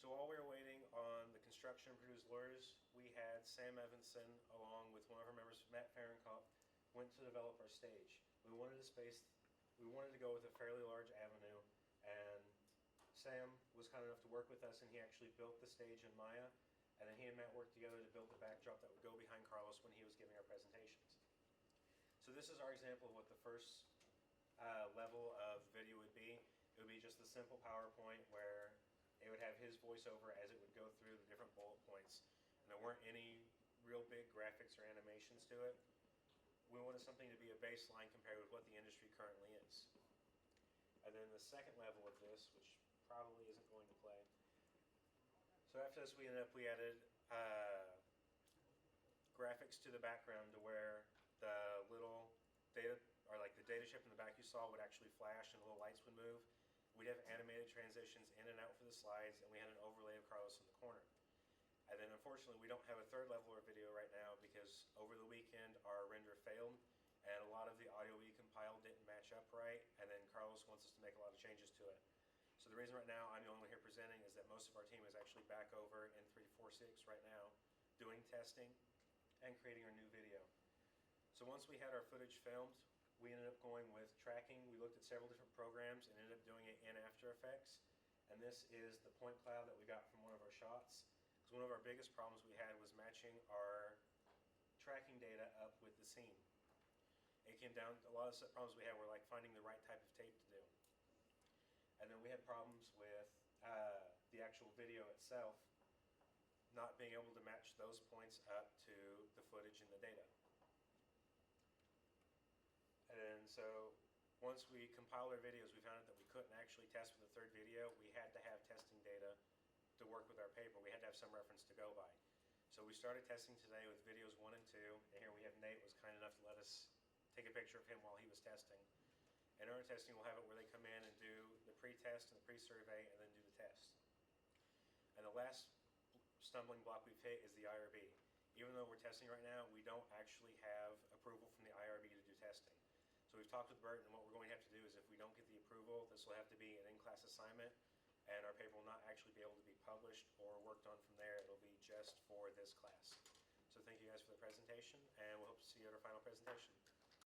So while we were waiting on the construction produced lawyers, we had Sam Evanson along with one of our members, Matt Fahrenkopf, went to develop our stage. We wanted to go with a fairly large avenue, and Sam was kind enough to work with us, and he actually built the stage in Maya, and then he and Matt worked together to build the backdrop that would go behind Carlos when he was giving our presentations. So this is our example of what the first level of video would be. It would be just the simple PowerPoint where it would have his voiceover as it would go through the different bullet points. And there weren't any real big graphics or animations to it. We wanted something to be a baseline compared with what the industry currently is. And then the second level of this, which probably isn't going to play. So after this, we added graphics to the background to where the little data, or like the data chip in the back you saw would actually flash and little lights would move. We'd have animated transitions in and out for the slides, and we had an overlay of Carlos in the corner. And then unfortunately, we don't have a third level of video right now because over the weekend our render failed, and a lot of the audio we compiled didn't match up right, and then Carlos wants us to make a lot of changes to it. So the reason right now I'm the only one here presenting is that most of our team is actually back over in 346 right now doing testing and creating our new video. So once we had our footage filmed, we ended up going with tracking. We looked at several different programs and ended up doing it in After Effects. And this is the point cloud that we got from one of our shots. Because one of our biggest problems we had was matching our tracking data up with the scene. It came down, a lot of problems we had were like finding the right type of tape to do. And then we had problems with the actual video itself not being able to match those points up to the footage and the data. And so once we compiled our videos, we found out that we couldn't actually test with a third video. We had to have testing data to work with our paper. We had to have some reference to go by. So we started testing today with videos 1 and 2. And here we have Nate was kind enough to let us take a picture of him while he was testing. And in our testing, we'll have it where they come in and do the pre-test and the pre-survey and then do the test. And the last stumbling block we've hit is the IRB. Even though we're testing right now, we don't actually have approval from the IRB to do testing. So we've talked with Bert, and what we're going to have to do is if we don't get the approval, this will have to be an in-class assignment, and our paper will not actually be able to be published or worked on from there. It'll be just for this class. So thank you guys for the presentation, and we'll hope to see you at our final presentation.